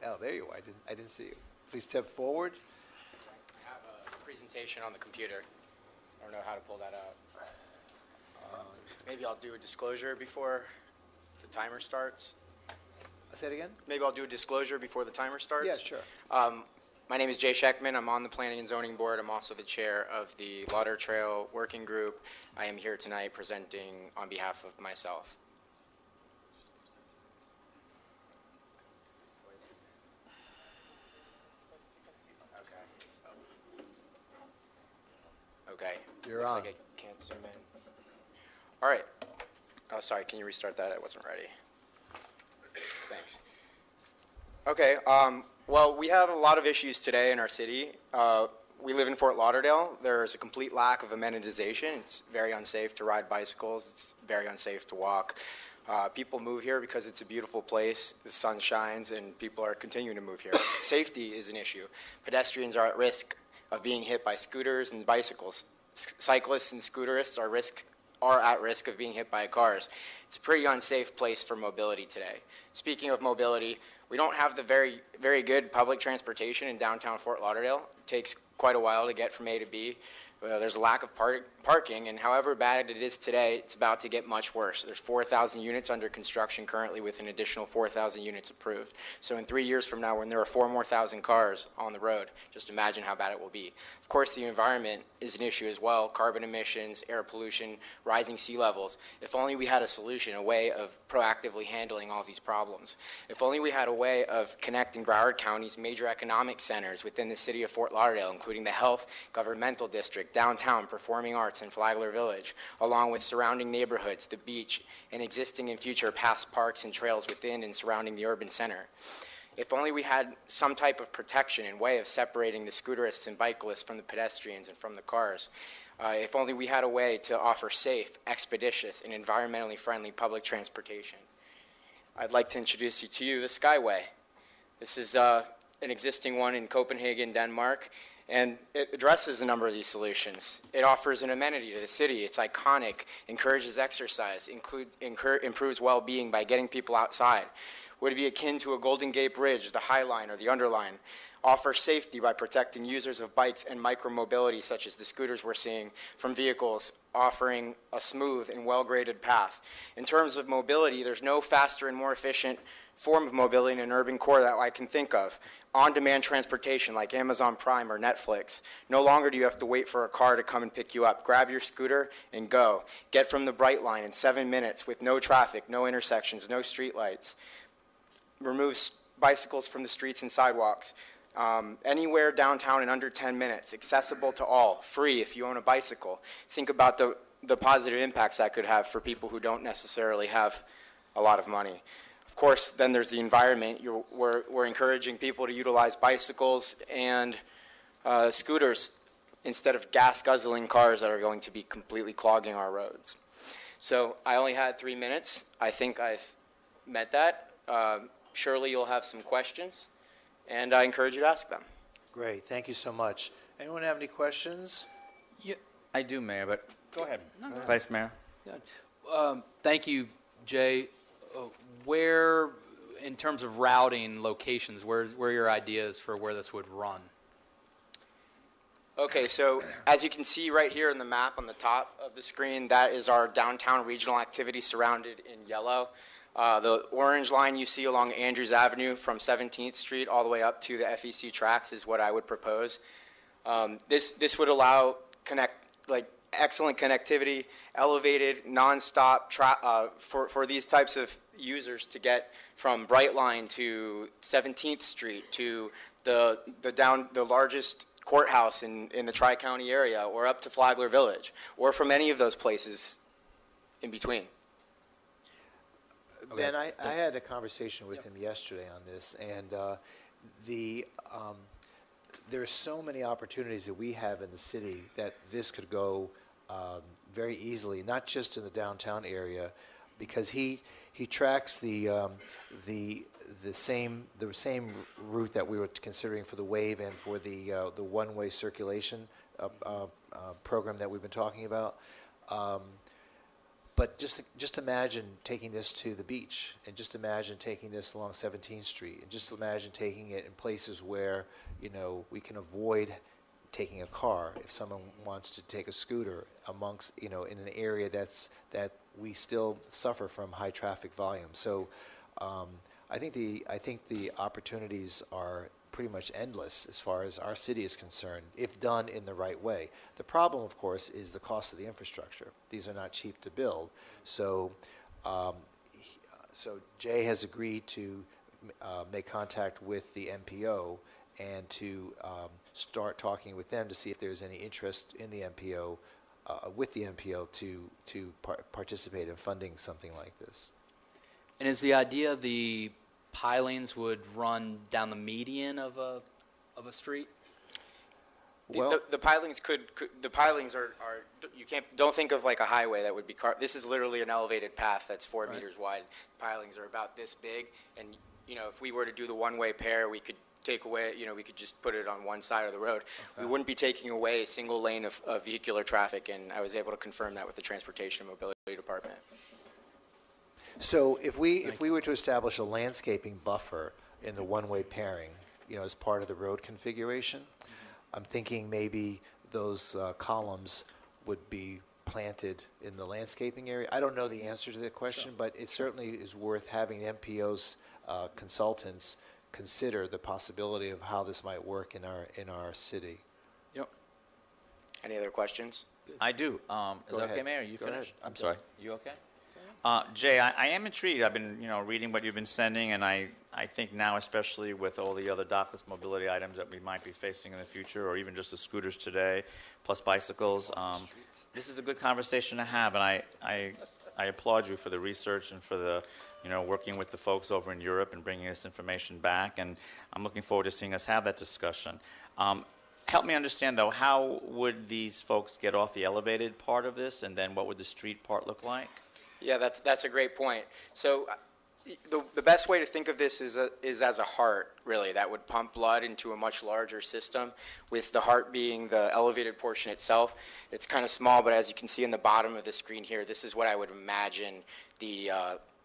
Oh, there you are. I didn't see you. Please step forward. I have a presentation on the computer. I don't know how to pull that out. Maybe I'll do a disclosure before the timer starts. Say it again? Maybe I'll do a disclosure before the timer starts. Yeah, sure. My name is Jay Shechtman. I'm on the Planning and Zoning Board. I'm also the chair of the Lauder Trail Working Group. I am here tonight presenting on behalf of myself. Okay. You're Looks on. like I can't zoom in. All right. Oh, sorry. Can you restart that? I wasn't ready. Thanks. Okay. Well, we have a lot of issues today in our city. We live in Fort Lauderdale. There's a complete lack of amenitization. It's very unsafe to ride bicycles. It's very unsafe to walk. People move here because it's a beautiful place. The sun shines, and people are continuing to move here. Safety is an issue. Pedestrians are at risk of being hit by scooters and bicycles. Cyclists and scooterists are at risk of being hit by cars. It's a pretty unsafe place for mobility today. Speaking of mobility, we don't have the very good public transportation in downtown Fort Lauderdale. It takes quite a while to get from A to B. There's a lack of parking, and however bad it is today, it's about to get much worse. There's 4,000 units under construction currently with an additional 4,000 units approved. So in 3 years from now, when there are 4,000 more cars on the road, just imagine how bad it will be. Of course, the environment is an issue as well. Carbon emissions, air pollution, rising sea levels. If only we had a solution, a way of proactively handling all these problems. If only we had a way of connecting Broward County's major economic centers within the city of Fort Lauderdale, including the health, governmental district, downtown, performing arts, and Flagler Village, along with surrounding neighborhoods, the beach, and existing and future past parks and trails within and surrounding the urban center. If only we had some type of protection and way of separating the scooterists and bicyclists from the pedestrians and from the cars. If only we had a way to offer safe, expeditious, and environmentally friendly public transportation. I'd like to introduce you to the Skyway. This is an existing one in Copenhagen, Denmark. And it addresses a number of these solutions. It offers an amenity to the city. It's iconic, encourages exercise, improves well-being by getting people outside. Would be akin to a Golden Gate Bridge, the Highline, or the Underline. Offers safety by protecting users of bikes and micromobility, such as the scooters we're seeing, from vehicles, offering a smooth and well-graded path. In terms of mobility, there's no faster and more efficient form of mobility in an urban core that I can think of. On-demand transportation like Amazon Prime or Netflix. No longer do you have to wait for a car to come and pick you up. Grab your scooter and go. Get from the Bright Line in 7 minutes with no traffic, no intersections, no street lights. Removes bicycles from the streets and sidewalks. Anywhere downtown in under 10 minutes. Accessible to all. Free if you own a bicycle. Think about the positive impacts that could have for people who don't necessarily have a lot of money. Of course, then there's the environment. We're encouraging people to utilize bicycles and scooters instead of gas-guzzling cars that are going to be completely clogging our roads. So I only had 3 minutes. I think I've met that. Surely you'll have some questions, and I encourage you to ask them. Great. Thank you so much. Anyone have any questions? Yeah, I do, Mayor, but Go ahead. no, Vice Mayor. Good. Thank you, Jay. Where, in terms of routing locations, where are your ideas for where this would run? Okay, so as you can see right here in the map on the top of the screen, that is our downtown regional activity surrounded in yellow. The orange line you see along Andrews Avenue from 17th Street all the way up to the FEC tracks is what I would propose. This would allow excellent connectivity, elevated, nonstop for these types of users to get from Brightline to 17th Street to the largest courthouse in the Tri-County area, or up to Flagler Village, or from any of those places in between. Ben, I had a conversation with him yesterday on this, and there are so many opportunities that we have in the city that this could go very easily, not just in the downtown area, because he tracks the same route that we were considering for the wave and for the one-way circulation program that we've been talking about. But just imagine taking this to the beach, and just imagine taking this along 17th Street, and just imagine taking it in places where, you know, we can avoid taking a car if someone wants to take a scooter amongst, you know, in an area that we still suffer from high traffic volume. So I think the opportunities are pretty much endless as far as our city is concerned, if done in the right way. The problem, of course, is the cost of the infrastructure. These are not cheap to build. So, so Jay has agreed to make contact with the MPO and to start talking with them to see if there's any interest in the MPO, with the MPO to participate in funding something like this. And is the idea the pilings would run down the median of a street? Well, The pilings the pilings are you don't think of like a highway that would be this is literally an elevated path that's 4 meters wide. Pilings are about this big, and you know, if we were to do the one-way pair, we could take away, you know, we could just put it on one side of the road. Okay. We wouldn't be taking away a single lane of vehicular traffic, and I was able to confirm that with the Transportation and Mobility Department. So if we were to establish a landscaping buffer in the one-way pairing, you know, as part of the road configuration, I'm thinking maybe those columns would be planted in the landscaping area. I don't know the answer to that question, but it certainly is worth having MPO's consultants consider the possibility of how this might work in our city. Yep. Any other questions? I do. Is Go that okay, ahead. Mayor? You Go finished? ahead. I'm sorry. You okay? Jay, I am intrigued. I've been, you know, reading what you've been sending, and I think now, especially with all the other dockless mobility items that we might be facing in the future, or even just the scooters today, plus bicycles, this is a good conversation to have, and I applaud you for the research and for the, you know, working with the folks over in Europe and bringing this information back, and I'm looking forward to seeing us have that discussion. Help me understand, though, how would these folks get off the elevated part of this, and then what would the street part look like? Yeah, that's a great point. So the best way to think of this is as a heart, really, that would pump blood into a much larger system, with the heart being the elevated portion itself. It's kind of small, but as you can see in the bottom of the screen here, this is what I would imagine the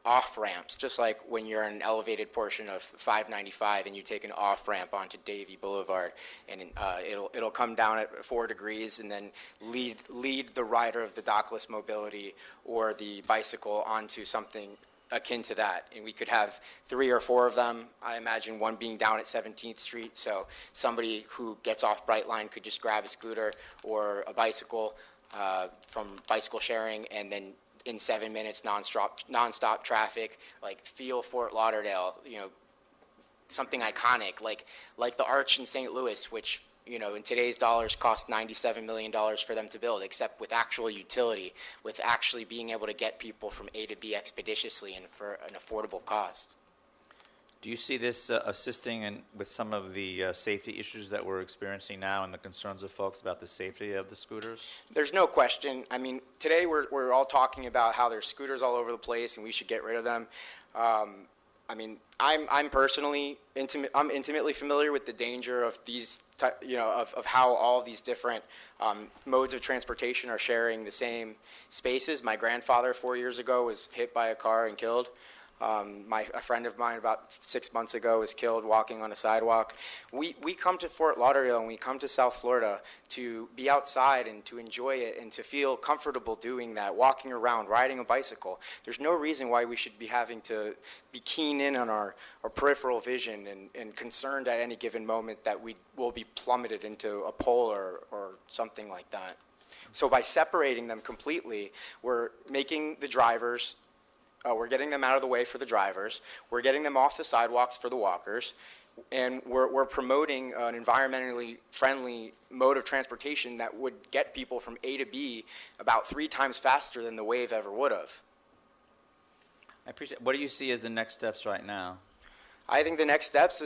off-ramps, just like when you're in an elevated portion of 595 and you take an off-ramp onto Davie Boulevard, and it'll come down at 4 degrees and then lead the rider of the dockless mobility or the bicycle onto something akin to that. And we could have 3 or 4 of them. I imagine one being down at 17th Street, so somebody who gets off Brightline could just grab a scooter or a bicycle from bicycle sharing, and then in 7 minutes, nonstop traffic, like feel Fort Lauderdale, you know, something iconic, like the Arch in St. Louis, which, you know, in today's dollars cost $97 million for them to build, except with actual utility, with actually being able to get people from A to B expeditiously and for an affordable cost. Do you see this assisting with some of the safety issues that we're experiencing now and the concerns of folks about the safety of the scooters? There's no question. I mean, today we're all talking about how there's scooters all over the place and we should get rid of them. I mean, I'm personally intimately familiar with the danger of these, you know, of how all these different modes of transportation are sharing the same spaces. My grandfather 4 years ago was hit by a car and killed. A friend of mine about 6 months ago was killed walking on a sidewalk. We come to Fort Lauderdale and we come to South Florida to be outside and to enjoy it and to feel comfortable doing that, walking around, riding a bicycle. There's no reason why we should be having to be keen in on our peripheral vision and concerned at any given moment that we will be plummeted into a pole or something like that. So by separating them completely, we're making the drivers we're getting them out of the way for the drivers. We're getting them off the sidewalks for the walkers. And we're promoting an environmentally friendly mode of transportation that would get people from A to B about 3 times faster than the wave ever would have. I appreciate. What do you see as the next steps right now? I think the next steps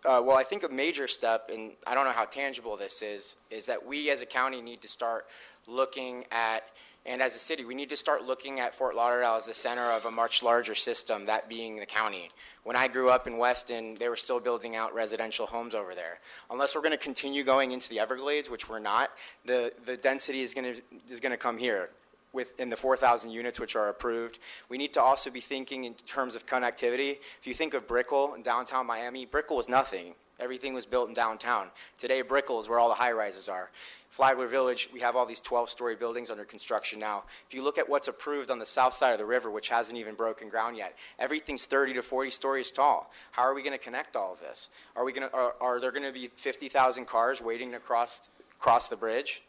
well, I think a major step, and I don't know how tangible this is that we as a county need to start looking at, and as a city, we need to start looking at Fort Lauderdale as the center of a much larger system, that being the county. When I grew up in Weston, they were still building out residential homes over there. Unless we're going to continue going into the Everglades, which we're not, the density is going to come here. within the 4,000 units which are approved. We need to also be thinking in terms of connectivity. If you think of Brickell in downtown Miami, Brickell was nothing. Everything was built in downtown. Today, Brickell is where all the high-rises are. Flagler Village, we have all these 12-story buildings under construction now. If you look at what's approved on the south side of the river, which hasn't even broken ground yet, everything's 30 to 40 stories tall. How are we going to connect all of this? Are there going to be 50,000 cars waiting to cross the bridge?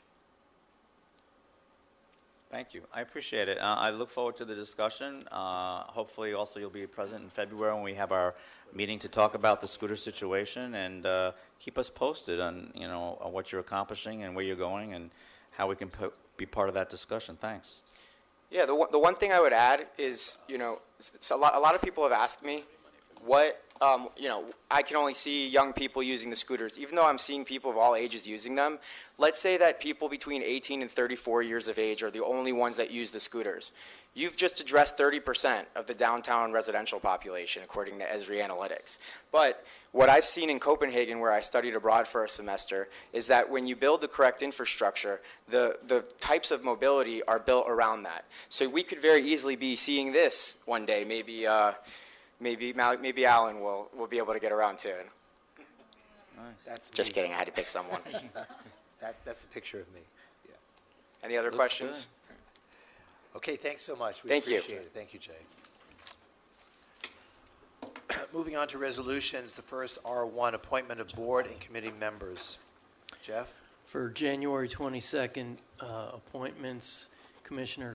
Thank you. I appreciate it. I look forward to the discussion. Hopefully, also you'll be present in February when we have our meeting to talk about the scooter situation, and keep us posted on on what you're accomplishing and where you're going and how we can be part of that discussion. Thanks. Yeah, the one thing I would add is, a lot of people have asked me what, I can only see young people using the scooters. Even though I'm seeing people of all ages using them, let's say that people between 18 and 34 years of age are the only ones that use the scooters. You've just addressed 30% of the downtown residential population, according to Esri Analytics. But what I've seen in Copenhagen, where I studied abroad for a semester, is that when you build the correct infrastructure, the types of mobility are built around that. So we could very easily be seeing this one day. Maybe Alan will be able to get around to it. That's Just me. kidding. I had to pick someone. That's a picture of me. Yeah. Any other questions? Okay, thanks so much. We Thank you. appreciate it. Thank you, Jay. Moving on to resolutions, the first R1, appointment of board and committee members. Jeff? For January 22nd, appointments, Commissioner